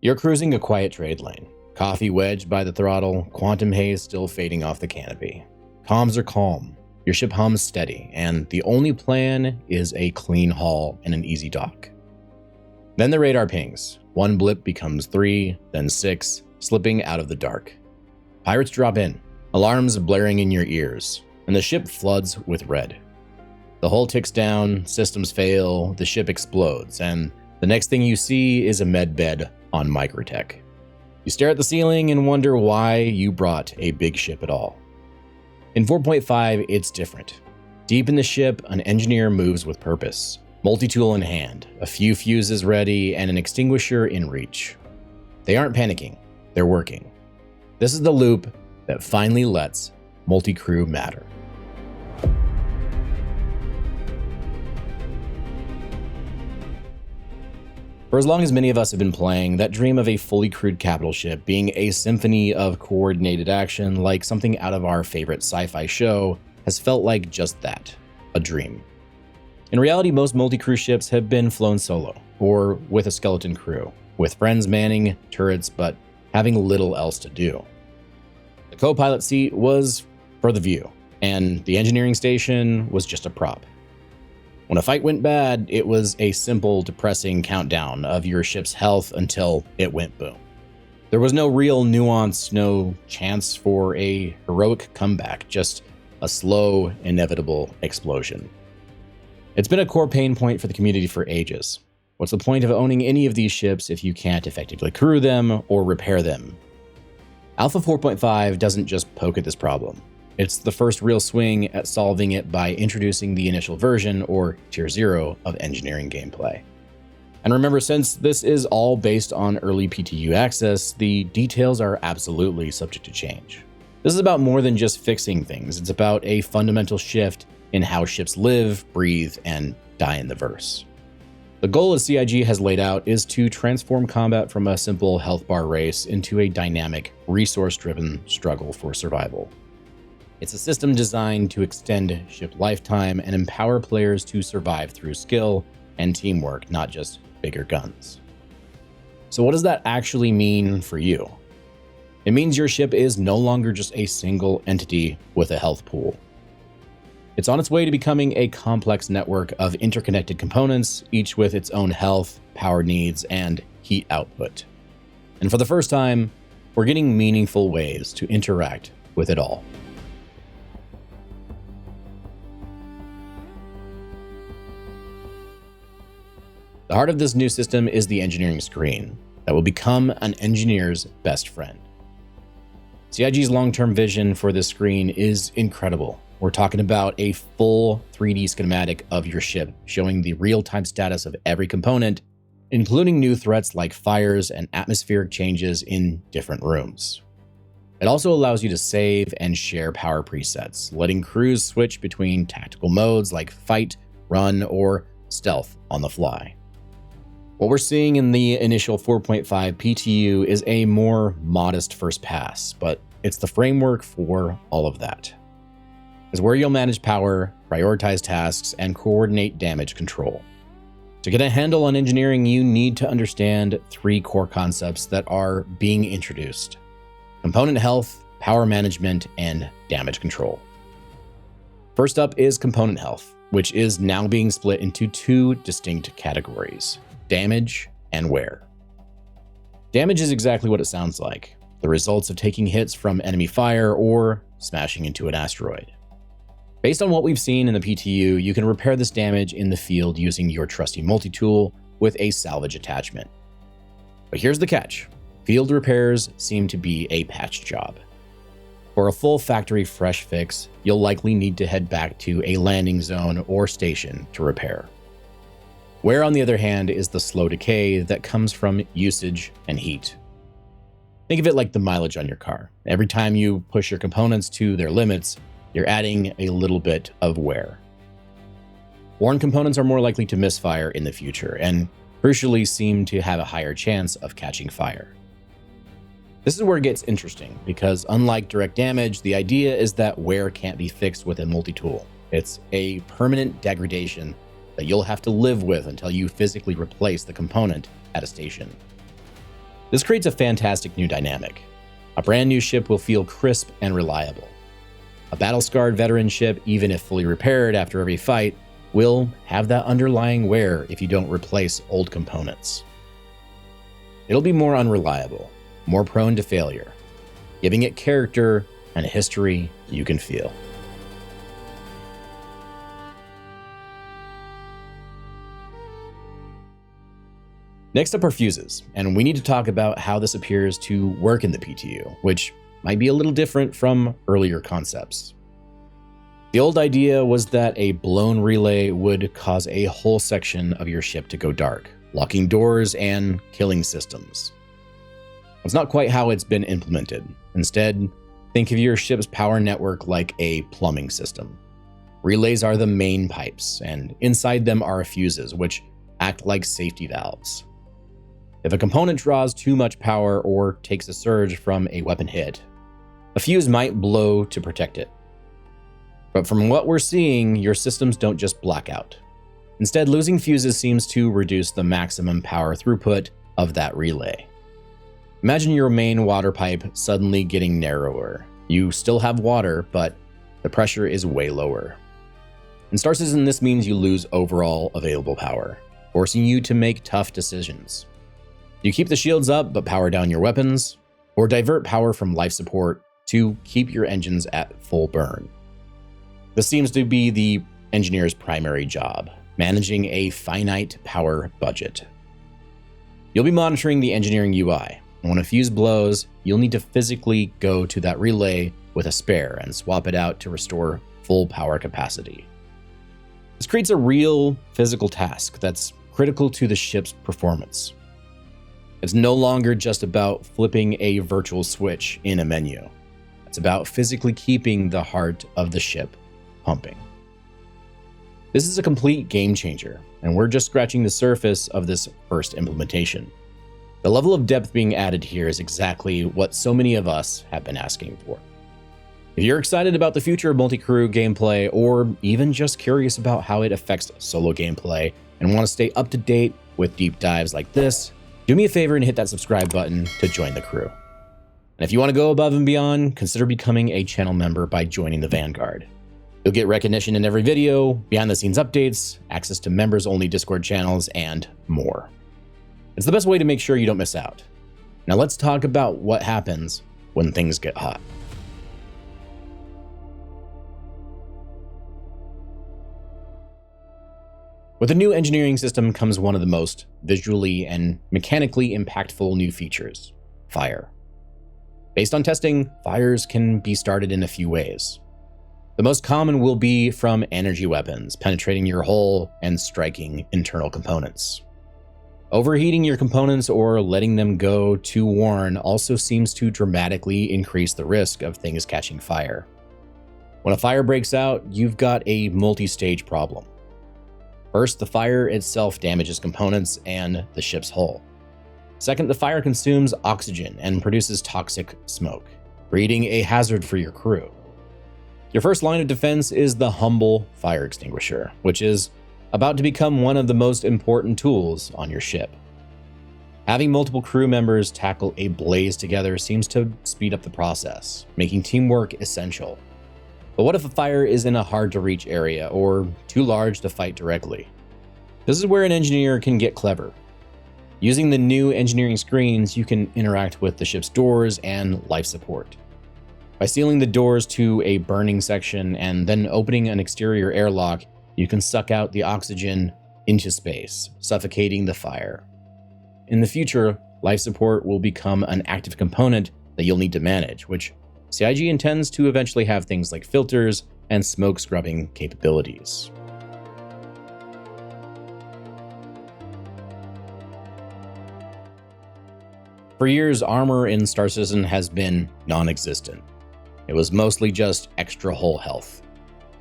You're cruising a quiet trade lane, coffee wedged by the throttle, quantum haze still fading off the canopy. Comms are calm, your ship hums steady, and the only plan is a clean haul and an easy dock. Then the radar pings. One blip becomes 3, then 6, slipping out of the dark. Pirates drop in, alarms blaring in your ears, and the ship floods with red. The hull ticks down, systems fail, the ship explodes, and the next thing you see is a med bed on Microtech. You stare at the ceiling and wonder why you brought a big ship at all. In 4.5, it's different. Deep in the ship, an engineer moves with purpose. Multi-tool in hand, a few fuses ready, and an extinguisher in reach. They aren't panicking, they're working. This is the loop that finally lets multi-crew matter. For as long as many of us have been playing, that dream of a fully crewed capital ship being a symphony of coordinated action like something out of our favorite sci-fi show has felt like just that, a dream. In reality, most multi-crew ships have been flown solo, or with a skeleton crew, with friends manning turrets but having little else to do. The co-pilot seat was for the view, and the engineering station was just a prop. When a fight went bad, it was a simple, depressing countdown of your ship's health until it went boom. There was no real nuance, no chance for a heroic comeback, just a slow, inevitable explosion. It's been a core pain point for the community for ages. What's the point of owning any of these ships if you can't effectively crew them or repair them? Alpha 4.5 doesn't just poke at this problem. It's the first real swing at solving it by introducing the initial version, or Tier 0, of engineering gameplay. And remember, since this is all based on early PTU access, the details are absolutely subject to change. This is about more than just fixing things, it's about a fundamental shift in how ships live, breathe, and die in the verse. The goal, as CIG has laid out, is to transform combat from a simple health bar race into a dynamic, resource-driven struggle for survival. It's a system designed to extend ship lifetime and empower players to survive through skill and teamwork, not just bigger guns. So what does that actually mean for you? It means your ship is no longer just a single entity with a health pool. It's on its way to becoming a complex network of interconnected components, each with its own health, power needs, and heat output. And for the first time, we're getting meaningful ways to interact with it all. The heart of this new system is the engineering screen that will become an engineer's best friend. CIG's long-term vision for this screen is incredible. We're talking about a full 3D schematic of your ship, showing the real-time status of every component, including new threats like fires and atmospheric changes in different rooms. It also allows you to save and share power presets, letting crews switch between tactical modes like fight, run, or stealth on the fly. What we're seeing in the initial 4.5 PTU is a more modest first pass, but it's the framework for all of that. It's where you'll manage power, prioritize tasks, and coordinate damage control. To get a handle on engineering, you need to understand 3 core concepts that are being introduced: component health, power management, and damage control. First up is component health, which is now being split into 2 distinct categories: damage and wear. Damage is exactly what it sounds like, the results of taking hits from enemy fire or smashing into an asteroid. Based on what we've seen in the PTU, you can repair this damage in the field using your trusty multi-tool with a salvage attachment. But here's the catch: field repairs seem to be a patch job. For a full factory fresh fix, you'll likely need to head back to a landing zone or station to repair. Wear, on the other hand, is the slow decay that comes from usage and heat. Think of it like the mileage on your car. Every time you push your components to their limits, you're adding a little bit of wear. Worn components are more likely to misfire in the future, and crucially seem to have a higher chance of catching fire. This is where it gets interesting, because unlike direct damage, the idea is that wear can't be fixed with a multi-tool. It's a permanent degradation that you'll have to live with until you physically replace the component at a station. This creates a fantastic new dynamic. A brand new ship will feel crisp and reliable. A battle-scarred veteran ship, even if fully repaired after every fight, will have that underlying wear if you don't replace old components. It'll be more unreliable, more prone to failure, giving it character and a history you can feel. Next up are fuses, and we need to talk about how this appears to work in the PTU, which might be a little different from earlier concepts. The old idea was that a blown relay would cause a whole section of your ship to go dark, locking doors and killing systems. That's not quite how it's been implemented. Instead, think of your ship's power network like a plumbing system. Relays are the main pipes, and inside them are fuses, which act like safety valves. If a component draws too much power or takes a surge from a weapon hit, a fuse might blow to protect it. But from what we're seeing, your systems don't just black out. Instead, losing fuses seems to reduce the maximum power throughput of that relay. Imagine your main water pipe suddenly getting narrower. You still have water, but the pressure is way lower. In Star Citizen, this means you lose overall available power, forcing you to make tough decisions. Do you keep the shields up but power down your weapons, or divert power from life support to keep your engines at full burn? This seems to be the engineer's primary job, managing a finite power budget. You'll be monitoring the engineering UI, and when a fuse blows, you'll need to physically go to that relay with a spare and swap it out to restore full power capacity. This creates a real physical task that's critical to the ship's performance. It's no longer just about flipping a virtual switch in a menu. It's about physically keeping the heart of the ship pumping. This is a complete game changer, and we're just scratching the surface of this first implementation. The level of depth being added here is exactly what so many of us have been asking for. If you're excited about the future of multi-crew gameplay, or even just curious about how it affects solo gameplay and want to stay up to date with deep dives like this, do me a favor and hit that subscribe button to join the crew. And if you want to go above and beyond, consider becoming a channel member by joining the Vanguard. You'll get recognition in every video, behind-the-scenes updates, access to members-only Discord channels, and more. It's the best way to make sure you don't miss out. Now let's talk about what happens when things get hot. With a new engineering system comes one of the most visually and mechanically impactful new features: fire. Based on testing, fires can be started in a few ways. The most common will be from energy weapons, penetrating your hull and striking internal components. Overheating your components or letting them go too worn also seems to dramatically increase the risk of things catching fire. When a fire breaks out, you've got a multi-stage problem. First, the fire itself damages components and the ship's hull. Second, the fire consumes oxygen and produces toxic smoke, creating a hazard for your crew. Your first line of defense is the humble fire extinguisher, which is about to become one of the most important tools on your ship. Having multiple crew members tackle a blaze together seems to speed up the process, making teamwork essential. But what if a fire is in a hard-to-reach area or too large to fight directly? This is where an engineer can get clever. Using the new engineering screens, you can interact with the ship's doors and life support. By sealing the doors to a burning section and then opening an exterior airlock, you can suck out the oxygen into space, suffocating the fire. In the future, life support will become an active component that you'll need to manage, which CIG intends to eventually have things like filters and smoke scrubbing capabilities. For years, armor in Star Citizen has been non-existent. It was mostly just extra hull health.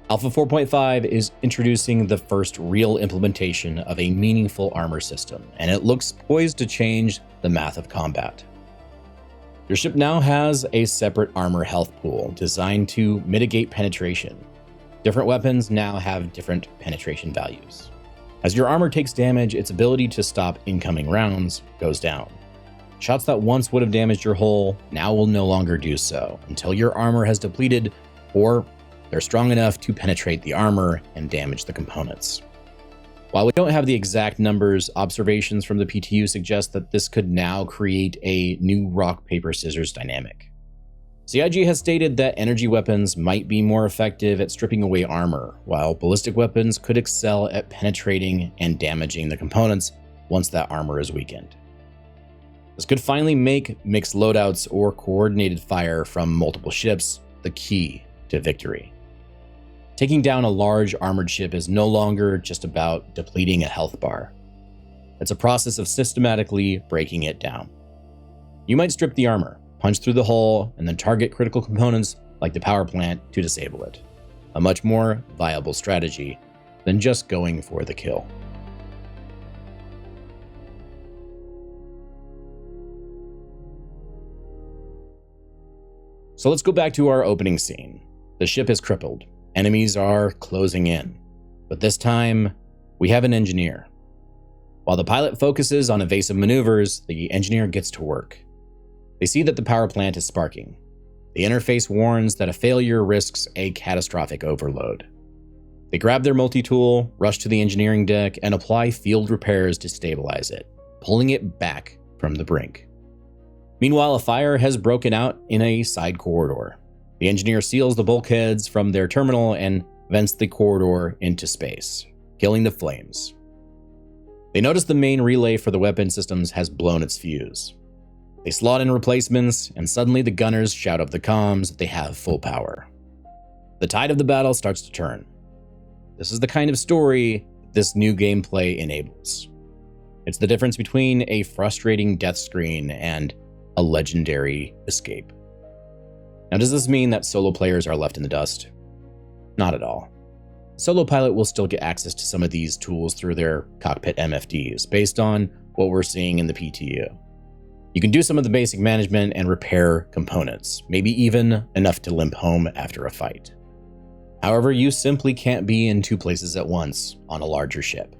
Alpha 4.5 is introducing the first real implementation of a meaningful armor system, and it looks poised to change the math of combat. Your ship now has a separate armor health pool designed to mitigate penetration. Different weapons now have different penetration values. As your armor takes damage, its ability to stop incoming rounds goes down. Shots that once would have damaged your hull now will no longer do so until your armor has depleted or they're strong enough to penetrate the armor and damage the components. While we don't have the exact numbers, observations from the PTU suggest that this could now create a new rock, paper, scissors dynamic. CIG has stated that energy weapons might be more effective at stripping away armor, while ballistic weapons could excel at penetrating and damaging the components once that armor is weakened. This could finally make mixed loadouts or coordinated fire from multiple ships the key to victory. Taking down a large armored ship is no longer just about depleting a health bar. It's a process of systematically breaking it down. You might strip the armor, punch through the hull, and then target critical components like the power plant to disable it. A much more viable strategy than just going for the kill. So let's go back to our opening scene. The ship is crippled. Enemies are closing in. But this time, we have an engineer. While the pilot focuses on evasive maneuvers, the engineer gets to work. They see that the power plant is sparking. The interface warns that a failure risks a catastrophic overload. They grab their multi-tool, rush to the engineering deck, and apply field repairs to stabilize it, pulling it back from the brink. Meanwhile, a fire has broken out in a side corridor. The engineer seals the bulkheads from their terminal and vents the corridor into space, killing the flames. They notice the main relay for the weapon systems has blown its fuse. They slot in replacements, and suddenly the gunners shout up the comms that they have full power. The tide of the battle starts to turn. This is the kind of story this new gameplay enables. It's the difference between a frustrating death screen and a legendary escape. Now, does this mean that solo players are left in the dust? Not at all. Solo pilot will still get access to some of these tools through their cockpit MFDs based on what we're seeing in the PTU. You can do some of the basic management and repair components, maybe even enough to limp home after a fight. However, you simply can't be in two places at once on a larger ship.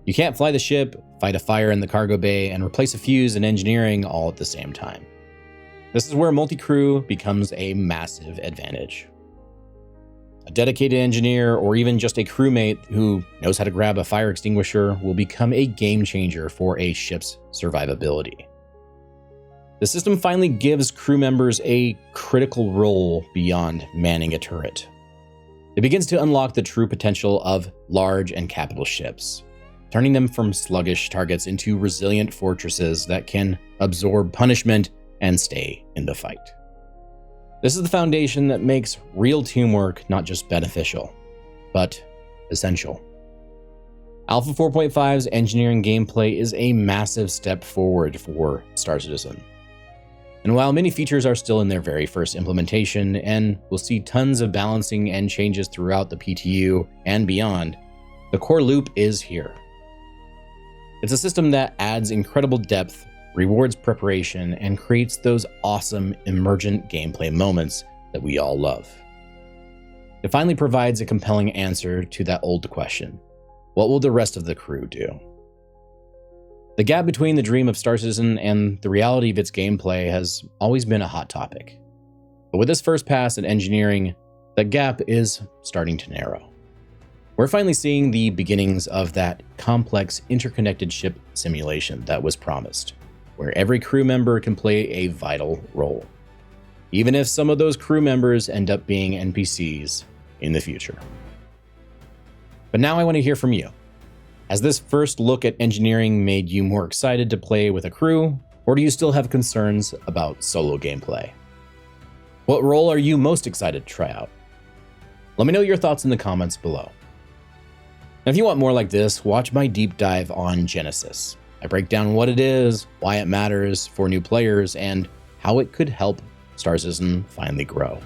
You can't fly the ship, fight a fire in the cargo bay, and replace a fuse in engineering all at the same time. This is where multi-crew becomes a massive advantage. A dedicated engineer or even just a crewmate who knows how to grab a fire extinguisher will become a game changer for a ship's survivability. The system finally gives crew members a critical role beyond manning a turret. It begins to unlock the true potential of large and capital ships, turning them from sluggish targets into resilient fortresses that can absorb punishment and stay in the fight. This is the foundation that makes real teamwork not just beneficial, but essential. Alpha 4.5's engineering gameplay is a massive step forward for Star Citizen. And while many features are still in their very first implementation, and we'll see tons of balancing and changes throughout the PTU and beyond, the core loop is here. It's a system that adds incredible depth, rewards preparation, and creates those awesome emergent gameplay moments that we all love. It finally provides a compelling answer to that old question: what will the rest of the crew do? The gap between the dream of Star Citizen and the reality of its gameplay has always been a hot topic. But with this first pass at engineering, that gap is starting to narrow. We're finally seeing the beginnings of that complex interconnected ship simulation that was promised, where every crew member can play a vital role, even if some of those crew members end up being NPCs in the future. But now I want to hear from you. Has this first look at engineering made you more excited to play with a crew, or do you still have concerns about solo gameplay? What role are you most excited to try out? Let me know your thoughts in the comments below. Now, if you want more like this, watch my deep dive on Genesis. I break down what it is, why it matters for new players, and how it could help Star Citizen finally grow.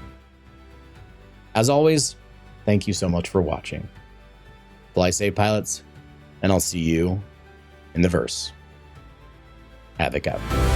As always, thank you so much for watching. Fly safe, pilots, and I'll see you in the verse. Havoc out.